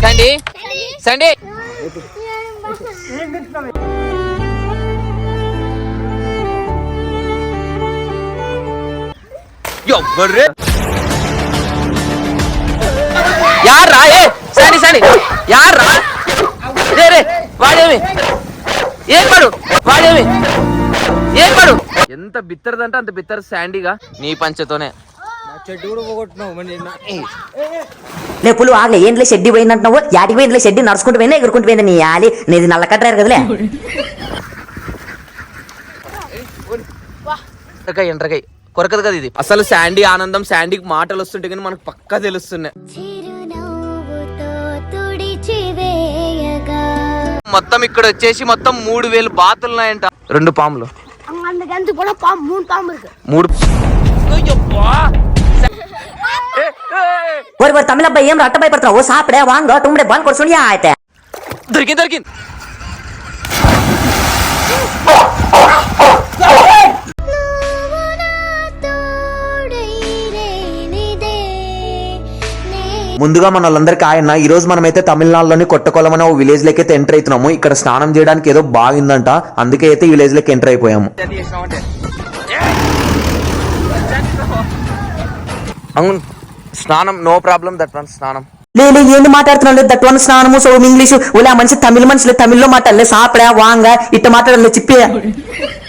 సండి సండి ఎవ్వర్రే యార్రా ఏ సండి సండి యార్రా రే రే వాడేమి ఏం పడు వాడేమి ఏం పడు ఎంత బిత్తరదంటే అంత బిత్తర శాండీగా నీ పంచతోనే చెడ్డి కూడా పోగొట్టున్నావు పులు ఆగలే ఏంట్లో షెడ్డి పోయిందంటున్నావు యాటికి పోయిందిలే షెడ్డి నడుచుకుంటూ పోయినా ఎగురుకుంటూ పోయింది నీ ఆలి నీది నల్ల కట్టారు కదలే ఎండ్రకాయ కొరకదు కదా ఇది అసలు శాండీ ఆనందం శాండీకి మాటలు వస్తుంటే కానీ మనకు పక్కా తెలుస్తున్నాయి మొత్తం ఇక్కడ వచ్చేసి మొత్తం 3000 బాతులు ఉన్నాయంట 2 పాములు 3 తమిళ అబ్బాయి ఏం అట్ట భయపడుతున్నావు ఓ సాపడే వాంగ తుమ్డే బాల్ కొడుచుని అయితే దొరికింది ముందుగా మన వాళ్ళందరికీ ఆయన ఈ రోజు మనమైతే తమిళనాడులోని కొట్టకొలం అనే విలేజ్ లోకి అయితే ఎంటర్ అవుతున్నాము. ఇక్కడ స్నానం చేయడానికి ఏదో బాగుందంట, అందుకే అయితే ఈ విలేజ్ లోకి ఎంటర్ అయిపోయాము. అవును స్నానం నో ప్రాబ్లం దట్ వన్ స్నానం లేదు ఏంది మాట్లాడుతున్నాడు దట్ వన్ స్నానము సో ఇంగ్లీష్ ఓలా మనిషి తమిళ మనుషులు తమిళ్లో మాట్లాడలే సాపడా వాంగ ఇట్ట మాట్లాడలే చెప్పి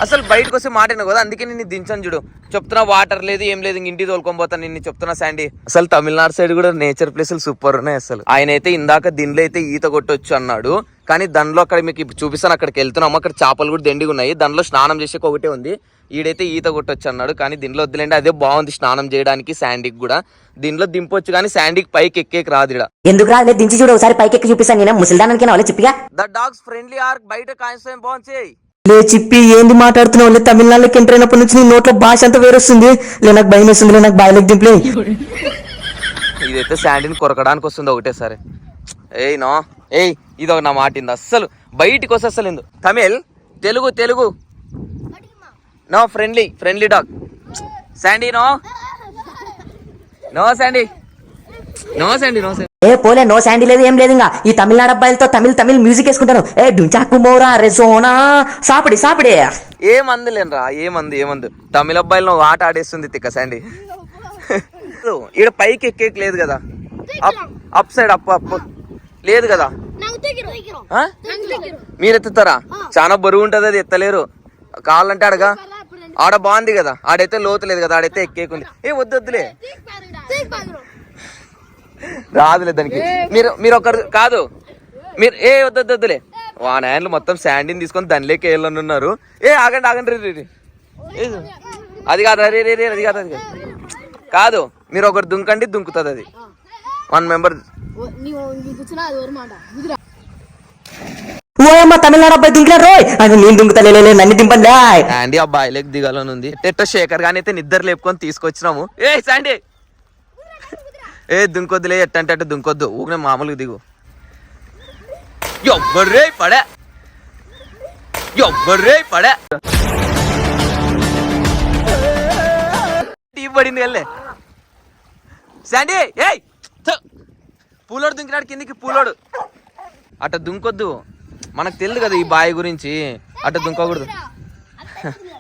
అసలు బయటకు వస్తే మాట్లాడిన కదా అందుకే నిన్ను దించను చూడు. చెప్తున్నా వాటర్ లేదు ఏం లేదు ఇంటికి తోలుకొని పోతాను నిన్ను చెప్తున్నా శాండీ. అసలు తమిళనాడు సైడ్ కూడా నేచర్ ప్లేసులు సూపర్ ఉన్నాయి. అసలు ఆయన అయితే ఇందాక దీనిలో అయితే ఈత కొట్టొచ్చు అన్నాడు, కానీ దానిలో అక్కడ మీకు చూపిస్తాను అక్కడికి వెళ్తున్నాము. అక్కడ చేపలు కూడా దండిగా ఉన్నాయి, దానిలో స్నానం చేసే ఒకటే ఉంది. ఈడైతే ఈత కొట్టొచ్చు అన్నాడు, కానీ దీనిలో వద్దులేండి అదే బాగుంది స్నానం చేయడానికి. శాండీకి కూడా దీనిలో దింపొచ్చు కానీ శాండీకి పైకి ఎక్కేకి రాదు. ఎందుకు రాలేదు దించి చూడు ఒకసారి పైకి ఎక్కి చూపిస్తాను నేను ముసలిదానికి వాళ్ళు చెప్పిగా ద డాగ్స్ ఫ్రెండ్లీ ఆర్ బయట కాన్స్టెం బాగుంది లే చిప్పి ఏంది మాట్లాడుతున్నావు తమిళనాడులోకి ఎంటర్ అయినప్పటి నుంచి నీ నోట్లో భాష అంతా వేరొస్తుంది లే నాకు భయం వేస్తుంది నాకు బాయిలోకి దింపలే. ఇదైతే శాండీని కొరకడానికి వస్తుంది ఒకటే సరే. ఏయ్ నో ఏయ్ ఇది ఒక నా మాటింది అస్సలు బయటికి వస్తే అసలు ఎందు Tamil Telugu Telugu no friendly dog Sandy no no Sandy no Sandy no Sandy ఏ పోలే నో శాండీ లేదు ఏం లేదు ఇంకా ఈ తమిళనాడు అబ్బాయిలతో తమిళ్ మ్యూజిక్ వేసుకుంటాను. ఏ డుంచాకు మోరా రే సోనా సాపిడి ఏమందు లేనరా ఏమందు తమిళ అబ్బాయిలు ఆట ఆడేస్తుంది తిక్క శాండీ. ఈడ పైకి ఎక్కేకి లేదు కదా, అప్ సైడ్ అప్ లేదు కదా. మీరు ఎత్తుతారా? చాలా బరువు ఉంటది అది ఎత్తలేరు. కావాలంటే అడగా ఆడ బాగుంది కదా, ఆడైతే లోతు లేదు కదా, ఆడైతే ఎక్కేకుంది. ఏ వద్దులే రాదులే దానికి. మీరు ఒకరు కాదు మీరు ఏ వద్దులే వానాయన్లు మొత్తం శాండీని తీసుకొని దానిలోకి వెళ్ళనున్నారు. ఏ ఆగండి రే అది కాదు అది కాదు మీరు ఒకరు దుంకండి దుంకుతుంది అది 1 మెంబర్. ఓయమ్మ తమిళనాడు అబ్బాయి దింకినాడు రోయ్ అది నేను దుంకుతలే నన్ను దింపండి. శాండీ అబ్బాయిలోకి దిగాలని ఉంది. టెట్ట శేఖర్ గాని అయితే నిద్ర లేపుకొని తీసుకొచ్చినాము. ఏ శాండీ ఏ దుంకొద్దులే ఎట్టంటే అట్ట దుంకొద్దు ఊరినే మామూలుగా దిగు. ఎవ్వర్రే పడే టీ పడింది వెళ్ళే శాండీ. ఏయ్ పూలోడు దుంకినాడు కిందికి పూలోడు. అట్ట దుంకొద్దు మనకు తెలియదు కదా ఈ బాయ్ గురించి, అట్ట దుంకకూడదు.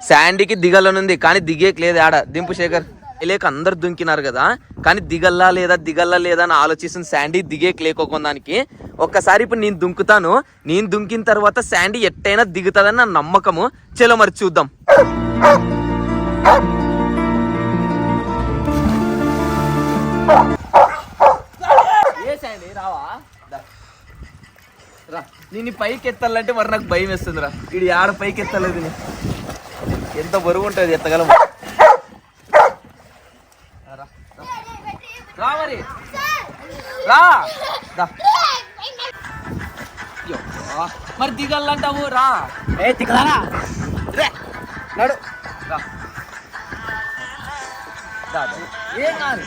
శాండీకి దిగలనుంది కానీ దిగేకి లేదు ఆడ. దింపు శేఖర్ లేక అందరు దుంకినారు కదా, కానీ దిగల్లా లేదా అని ఆలోచిస్తుంది శాండీ దిగేకి లేకోకొందానికి. ఒక్కసారి ఇప్పుడు నేను దుంకుతాను, నేను దుంకిన తర్వాత శాండీ ఎట్టయినా దిగుతుందని నా నమ్మకము. చలో మరి చూద్దాం. నేను పైకి ఎత్తాలంటే మరి నాకు భయం వేస్తుందిరా. ఇది ఆడ పైకి ఎత్తలేదు, ఎంత బరువు ఉంటుంది ఎత్తగలం. రా మరి రా మరి దిగాలంటావు రా. ఏ దిగరా నడు ఏం కాదు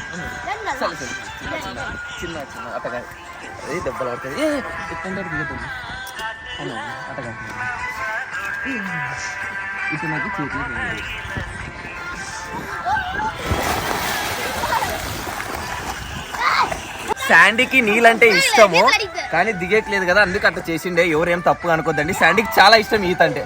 చిన్న అట్టగా ఏ దెబ్బలు ఆడుతుంది. ఏ ఎత్తంటే దిగుతుంది అట్టగా ఇటు నాకు చేతులు శాండీకి నీళ్ళంటే ఇష్టము కానీ దిగట్లేదు కదా, అందుకు అట్లా చేసిండే. ఎవరేం తప్పుగా అనుకోద్దండి, శాండీకి చాలా ఇష్టం ఈత అంటే.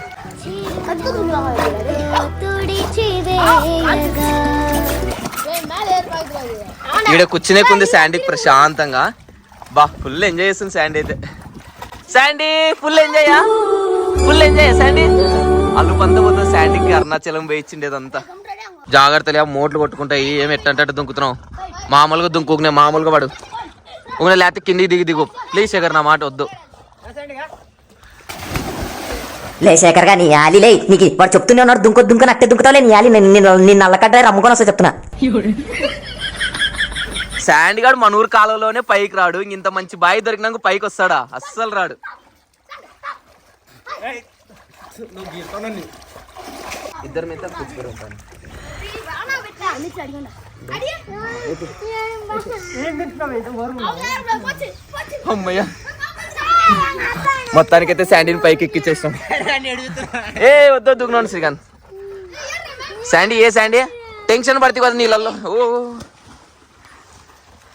ఈడ కూర్చునే కొంది శాండీకి ప్రశాంతంగా. బా ఫుల్ ఎంజాయ్ చేస్తుంది శాండీ అయితే. Sandy full enjoy Sandy. అల్లు పంత పోతుంది శాండీకి. అరుణాచలం పోయిచ్చిండేదంతా. జాగ్రత్తలే, మోట్లు కొట్టుకుంటాయి. ఏమి ఎట్టంటే దుంకుతున్నావు. మామూలుగా దుంకునే, మామూలుగా పడు ఉన్నా, లేకపోతే కిందికి దిగు ప్లీజ్ శేఖర్, నా మాట వద్దు. లే శేఖర్ గా నీ ఆలి లే, నీకు వాడు చెప్తూనే ఉన్నాడు దుంక నట్టే దుంకుతావులే నీ ఆలి. నేను నల్లకడ్డ రమ్ముకొని వస్తా చెప్తున్నా. శాండీ గాడు మన ఊరు కాలంలోనే పైకి రాడు. ఇంత మంచి బాయి దొరికినాక పైకి వస్తాడా? అస్సలు రాడు. ఇద్దరు మీద కూర్చుంటాను. అమ్మయ్య, మొత్తానికైతే శాండీని పైకి ఎక్కిచ్చేసాం. ఏ వద్దు దుగ్గున్నాను శ్రీకాంత్. శాండీ ఏ శాండీ టెన్షన్ పడుతుంది కదా నీళ్ళల్లో. ఓ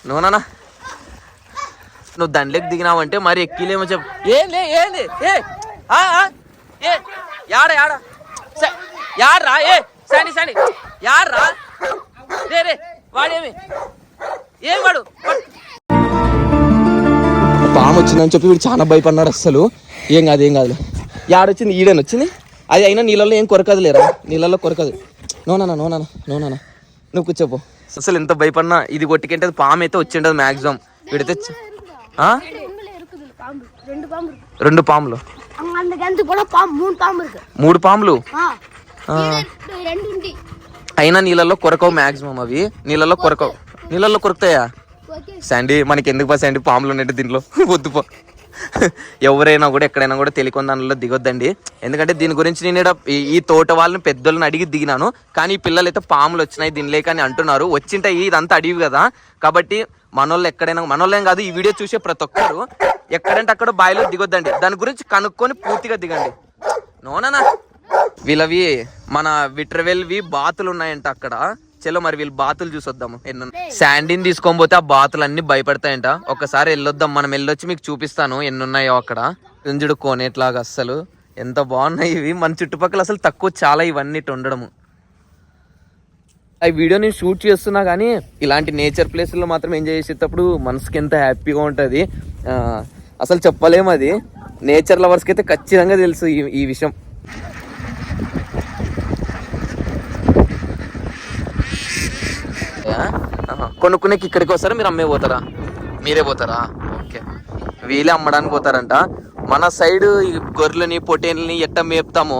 నువ్వునా నువ్వు దండలోకి దిగినావంటే మరి ఎక్కిలేమో చెప్పు. ఏంది ఏ యాడా యాడ్రా ఏ శాండీ యాడ్రా రే వాడేమి ఏం వాడు పాము వచ్చిందని చెప్పి వీడు చాలా భయపడినాడు. అస్సలు ఏం కాదు. యాడొచ్చింది? ఈడని వచ్చింది. అది అయినా నీళ్ళల్లో ఏం కొరకదు లేరా, నీళ్ళల్లో కొరకదు. నోనా నువ్వు కూర్చోపో. అసలు ఎంత భయపడినా ఇది కొట్టికంటే అది పాము అయితే వచ్చిండదు మ్యాక్సిమం. వీడితే 2 పాములు 3 పాములు అయినా నీళ్ళల్లో కొరకవు మ్యాక్సిమం. అవి నీళ్ళల్లో కొరకుతాయా? శాండీ మనకి ఎందుకు పా శాండీ, పాములు ఉన్నట్టు దీంట్లో వద్దుపో. ఎవరైనా కూడా ఎక్కడైనా కూడా తెలియని దానిలో దిగొద్దండి. ఎందుకంటే దీని గురించి నేను ఈ తోట వాళ్ళని పెద్దోళ్ళని అడిగి దిగినాను. కానీ ఈ పిల్లలు అయితే పాములు వచ్చినాయి దీనిలేక అని అంటున్నారు. వచ్చింటాయి, ఇదంతా అడివి కదా. కాబట్టి మనోళ్ళేం కాదు, ఈ వీడియో చూసే ప్రతి ఒక్కరు ఎక్కడంటే అక్కడ బాయిలో దిగొద్దండి. దాని గురించి కనుక్కొని పూర్తిగా దిగండి. నోనా వీళ్ళవి మన విట్రవెల్వి బాతులు ఉన్నాయంట అక్కడ. చలో మరి వీళ్ళు బాతులు చూసొద్దాము. శాండీని తీసుకొని పోతే ఆ బాతులు అన్ని భయపడతాయంట. ఒక్కసారి వెళ్ళొద్దాం, మనం వెళ్ళొచ్చి మీకు చూపిస్తాను ఎన్నున్నాయో అక్కడ. ఇంజుడు కోనేట్లాగా అస్సలు ఎంత బాగున్నాయి ఇవి. మన చుట్టుపక్కల అసలు తక్కువ చాలా ఇవన్నీ ఉండడము. ఈ వీడియో నేను షూట్ చేస్తున్నా కానీ ఇలాంటి నేచర్ ప్లేస్లో మాత్రం ఎంజాయ్ చేసేటప్పుడు మనసుకి ఎంత హ్యాపీగా ఉంటుంది అసలు చెప్పలేము. అది నేచర్ లవర్స్కి అయితే ఖచ్చితంగా తెలుసు ఈ విషయం. కొనుక్కునేకి ఇక్కడికి వస్తారా, మీరు అమ్మే పోతారా? మీరే పోతారా? ఓకే, వీళ్ళే అమ్మడానికి పోతారంట. మన సైడ్ ఈ గొర్రెలని పొట్టేళ్ళని ఎట్ట మేపుతామో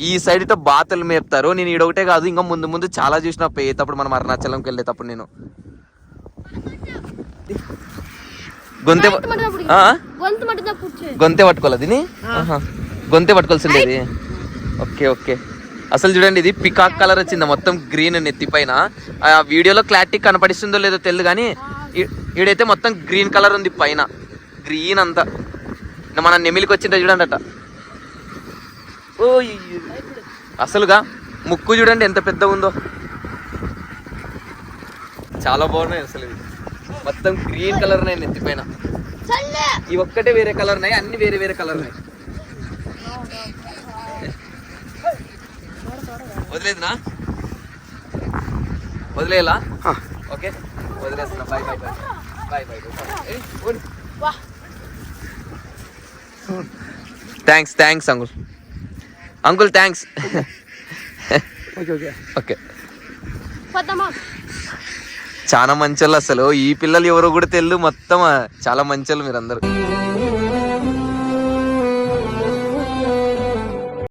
ఈ సైడ్ ఇట్లా బాతులు మేపుతారు. నేను ఈడొకటే కాదు, ఇంకా ముందు చాలా చూసిన పోయేటప్పుడు మనం అరుణాచలంకి వెళ్ళేటప్పుడు. నేను గొంతే పట్టుకోవాలి దీన్ని, గొంతే పట్టుకోవాల్సిండేది. ఓకే అసలు చూడండి, ఇది పికాక్ కలర్ వచ్చింది మొత్తం గ్రీన్ నెత్తి పైన. ఆ వీడియోలో క్లారిటీ కనపడిస్తుందో లేదో తెలియదు కానీ ఈడైతే మొత్తం గ్రీన్ కలర్ ఉంది పైన, గ్రీన్ అంతా. మన నెమిలికి వచ్చిందో చూడండి అట. ఓ అసలుగా ముక్కు చూడండి ఎంత పెద్ద ఉందో, చాలా బాగున్నాయి అసలు. ఇవి మొత్తం గ్రీన్ కలర్ ఉన్నాయి నెత్తి పైన. ఇవి ఒక్కటే వేరే కలర్ ఉన్నాయి, అన్ని వేరే కలర్ ఉన్నాయి. వదిలేదునా? వదిలేలా? ఓకే వదిలేస్తున్నా. Bye. Thanks uncle thanks. Okay చాలా మంచోళ్ళు అసలు. ఈ పిల్లలు ఎవరో కూడా తెలియదు, మొత్తం చాలా మంచోళ్ళు మీరందరూ.